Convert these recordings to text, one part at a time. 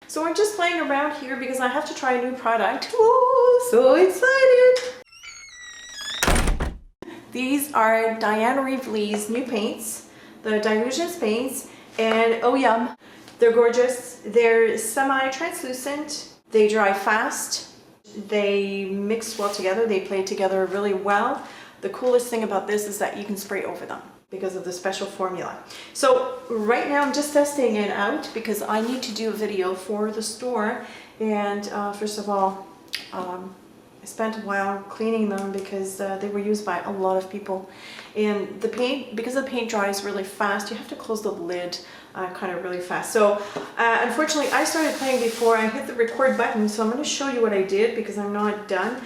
So I'm just playing around here because I have to try a new product. Woo, so excited! These are Diane Reevely's new paints, the Dylusions Paints, and oh yum, they're gorgeous. They're semi-translucent, they dry fast, they mix well together, they play together really well. The coolest thing about this is that you can spray over them because of the special formula. So right now I'm just testing it out because I need to do a video for the store, and first of all, I spent a while cleaning them because they were used by a lot of people, and the paint, because the paint dries really fast, you have to close the lid kind of really fast. So unfortunately I started playing before I hit the record button, so I'm going to show you what I did because I'm not done.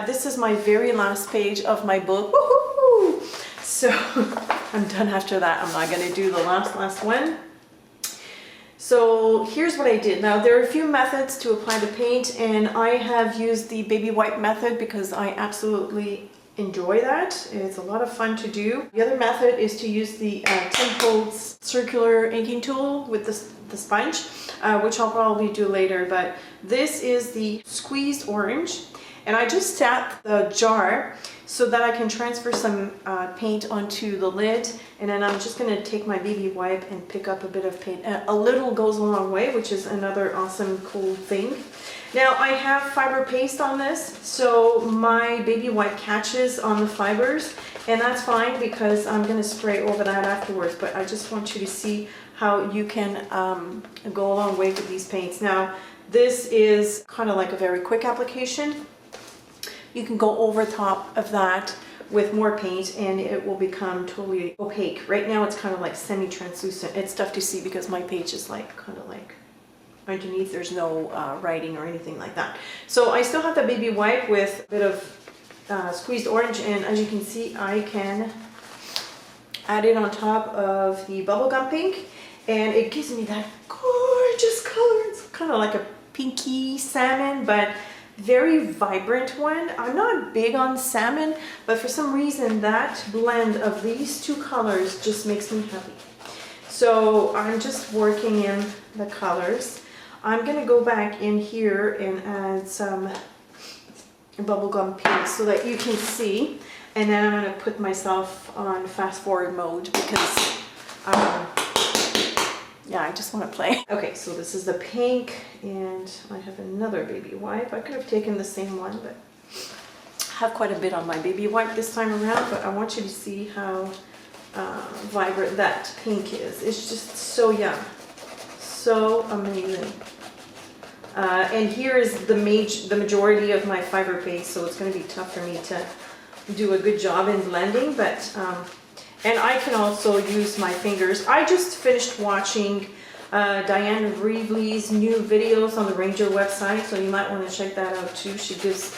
This is my very last page of my book. Woohoo! So I'm done after that. I'm not going to do the last one. So here's what I did. Now there are a few methods to apply the paint, and I have used the baby wipe method because I absolutely enjoy that. It's a lot of fun to do. The other method is to use the Tim Holtz circular inking tool with the sponge, which I'll probably do later, but this is the squeezed orange, and I just tap the jar so that I can transfer some paint onto the lid, and then I'm just going to take my baby wipe and pick up a bit of paint. A little goes a long way, which is another awesome cool thing. Now I have fiber paste on this, so my baby wipe catches on the fibers, and that's fine because I'm going to spray over that afterwards, but I just want you to see how you can go a long way with these paints. Now this is kind of like a very quick application. You can go over top of that with more paint and it will become totally opaque. Right now it's kind of like semi-translucent. It's tough to see because my page is like kind of like underneath, there's no writing or anything like that. So I still have the baby wipe with a bit of squeezed orange, and as you can see I can add it on top of the bubblegum pink, and it gives me that gorgeous color. It's kind of like a pinky salmon, but very vibrant one. I'm not big on salmon, but for some reason that blend of these two colors just makes me happy. So I'm just working in the colors. I'm gonna go back in here and add some bubblegum pink so that you can see, and then I'm gonna put myself on fast forward mode because yeah, I just want to play. Okay, so this is the pink, and I have another baby wipe. I could have taken the same one, but I have quite a bit on my baby wipe this time around, but I want you to see how vibrant that pink is. It's just so yum. So amazing. And here is the majority of my fiber paste, so it's going to be tough for me to do a good job in blending, but and I can also use my fingers. I just finished watching Diane Reevely's new videos on the Ranger website, so you might want to check that out too. She gives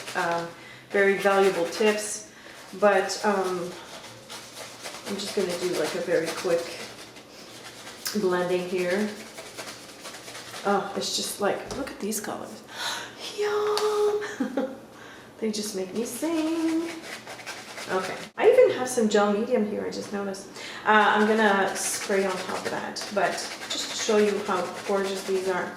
very valuable tips, but I'm just going to do like a very quick blending here. Oh, it's just like, look at these colors. Yum! They just make me sing. Okay, I even have some gel medium here, I just noticed. I'm gonna spray on top of that, but just to show you how gorgeous these are.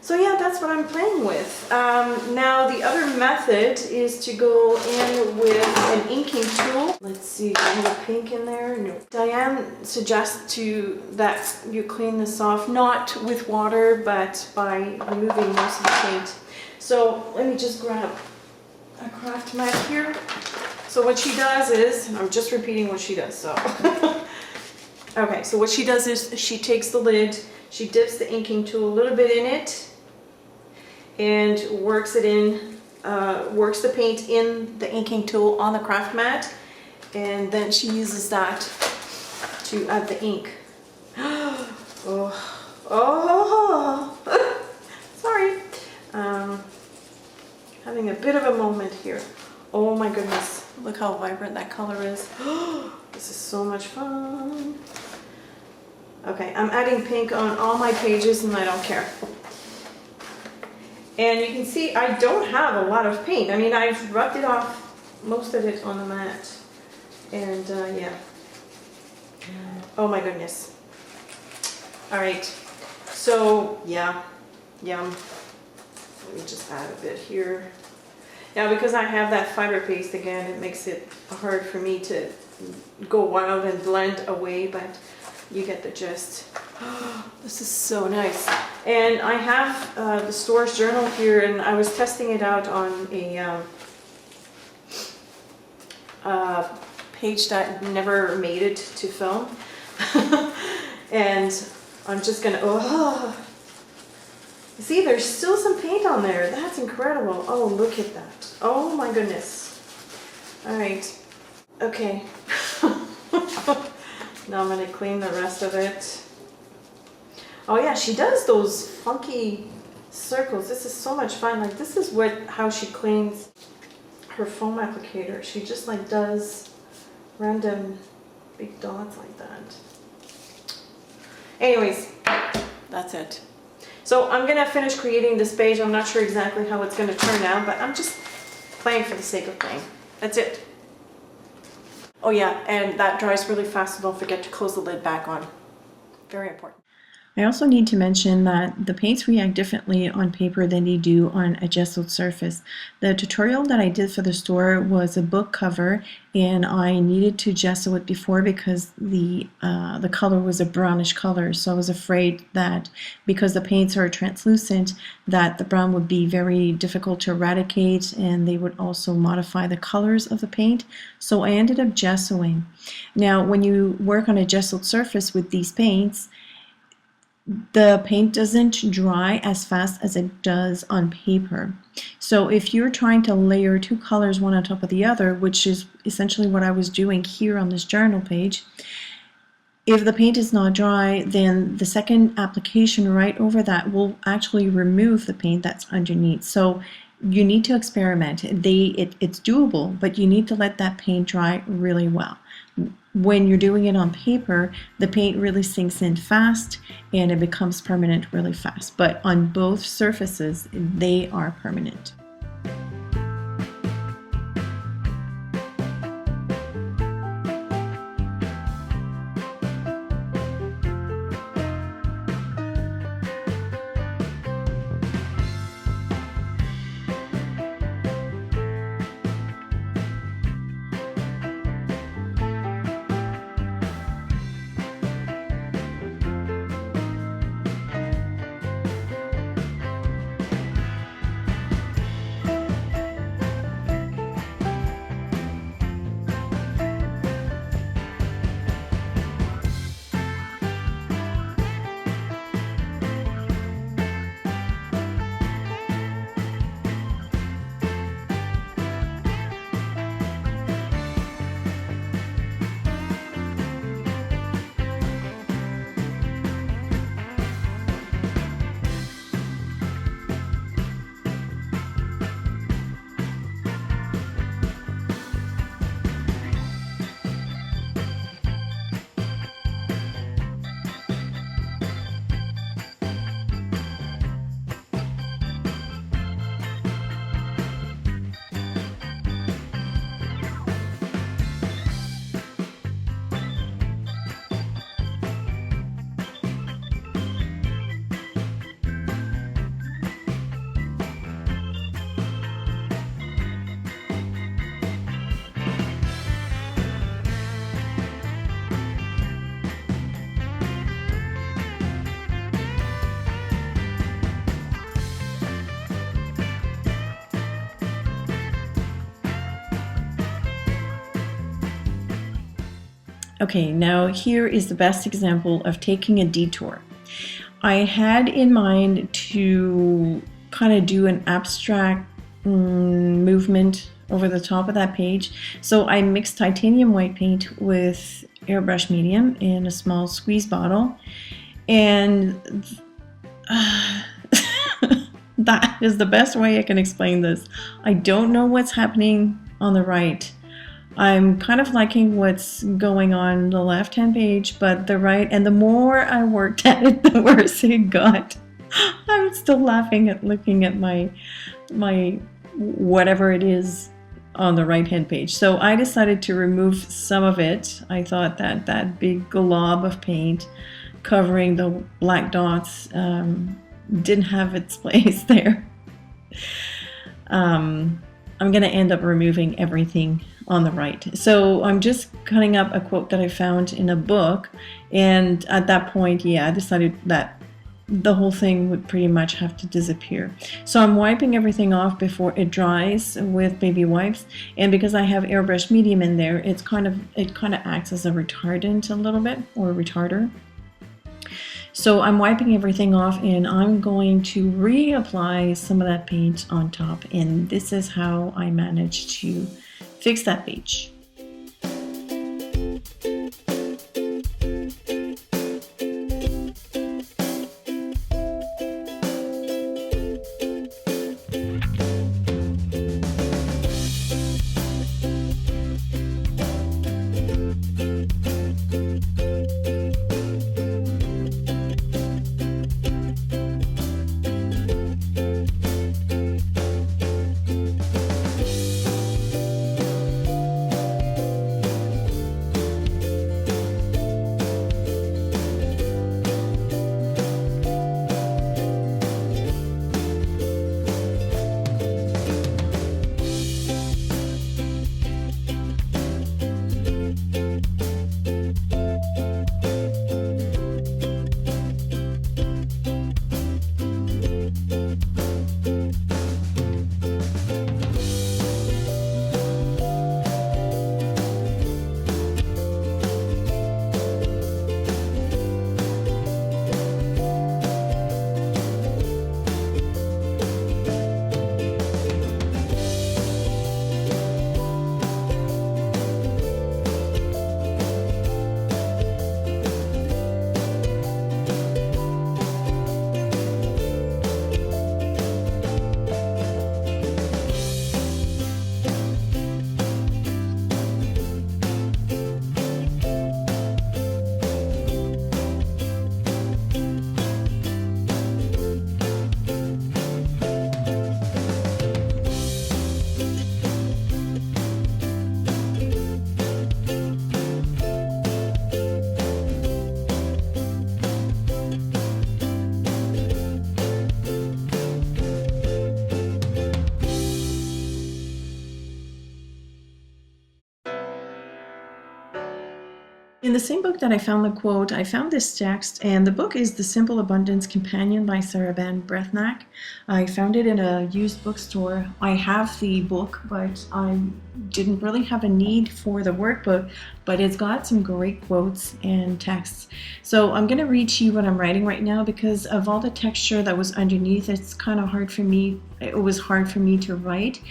So yeah, that's what I'm playing with. Now the other method is to go in with an inking tool. Let's see, do I have a pink in there? No. Diane suggests that you clean this off, not with water, but by removing most of the paint. So let me just grab a craft mat here. So what she does is, and I'm just repeating what she does, so. Okay, so what she does is she takes the lid, she dips the inking tool a little bit in it, and works it in, works the paint in the inking tool on the craft mat, and then she uses that to add the ink. Oh, sorry. Having a bit of a moment here. Oh my goodness, look how vibrant that color is. This is so much fun. Okay, I'm adding pink on all my pages and I don't care. And you can see I don't have a lot of paint. I mean, I've rubbed it off, most of it on the mat. And yeah. Oh my goodness. All right, so yeah, Yum. Let me just add a bit here. Now, because I have that fiber paste again, it makes it hard for me to go wild and blend away, but you get the gist. This is so nice. And I have the storage journal here, and I was testing it out on a page that never made it to film. And I'm just gonna, see, there's still some paint on there. That's incredible. Oh, look at that. Oh my goodness. All right. Okay. Now I'm gonna clean the rest of it. Oh yeah, she does those funky circles. This is so much fun. Like, this is how she cleans her foam applicator. She just like does random big dots like that. Anyways, that's it. So I'm gonna finish creating this page. I'm not sure exactly how it's gonna turn out, but I'm just playing for the sake of playing. That's it. Oh yeah, and that dries really fast, so don't forget to close the lid back on. Very important. I also need to mention that the paints react differently on paper than they do on a gessoed surface. The tutorial that I did for the store was a book cover, and I needed to gesso it before because the color was a brownish color, so I was afraid that because the paints are translucent that the brown would be very difficult to eradicate, and they would also modify the colors of the paint, so I ended up gessoing. Now when you work on a gessoed surface with these paints, the paint doesn't dry as fast as it does on paper. So if you're trying to layer two colors one on top of the other, which is essentially what I was doing here on this journal page, if the paint is not dry, then the second application right over that will actually remove the paint that's underneath. So you need to experiment. It's doable, but you need to let that paint dry really well. When you're doing it on paper, the paint really sinks in fast and it becomes permanent really fast. But on both surfaces, they are permanent. Okay, now here is the best example of taking a detour. I had in mind to kind of do an abstract movement over the top of that page. So I mixed titanium white paint with airbrush medium in a small squeeze bottle, and that is the best way I can explain this. I don't know what's happening on the right. I'm kind of liking what's going on the left-hand page, but the right, and the more I worked at it, the worse it got. I'm still laughing at looking at my whatever it is on the right-hand page. So I decided to remove some of it. I thought that that big glob of paint covering the black dots didn't have its place there. I'm going to end up removing everything on the right. So I'm just cutting up a quote that I found in a book, and at that point, yeah, I decided that the whole thing would pretty much have to disappear. So I'm wiping everything off before it dries with baby wipes, and because I have airbrush medium in there, it kind of acts as a retardant a little bit, or a retarder. So I'm wiping everything off, and I'm going to reapply some of that paint on top, and this is how I managed to fix that beach. In the same book that I found the quote, I found this text, and the book is The Simple Abundance Companion by Sarah Van Brethnack. I found it in a used bookstore. I have the book, but I didn't really have a need for the workbook, but it's got some great quotes and texts. So I'm going to read to you what I'm writing right now because of all the texture that was underneath. It's kind of hard for me. It was hard for me to write.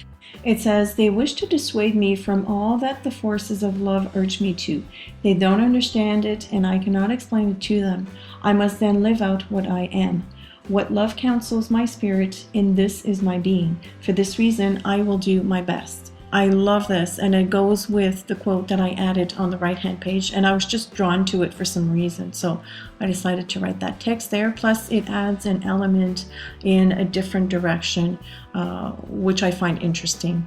It says, "They wish to dissuade me from all that the forces of love urge me to. They don't understand it, and I cannot explain it to them. I must then live out what I am. What love counsels my spirit, in this is my being. For this reason, I will do my best." I love this, and it goes with the quote that I added on the right-hand page, and I was just drawn to it for some reason, so I decided to write that text there. Plus, it adds an element in a different direction, which I find interesting.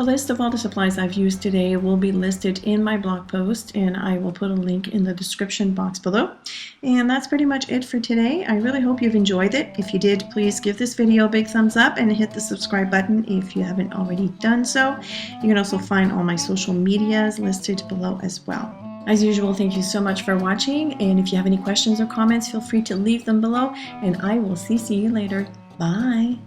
A list of all the supplies I've used today will be listed in my blog post, and I will put a link in the description box below. And that's pretty much it for today. I really hope you've enjoyed it. If you did, please give this video a big thumbs up and hit the subscribe button if you haven't already done so. You can also find all my social medias listed below as well. As usual, thank you so much for watching, and if you have any questions or comments, feel free to leave them below, and I will see you later. Bye!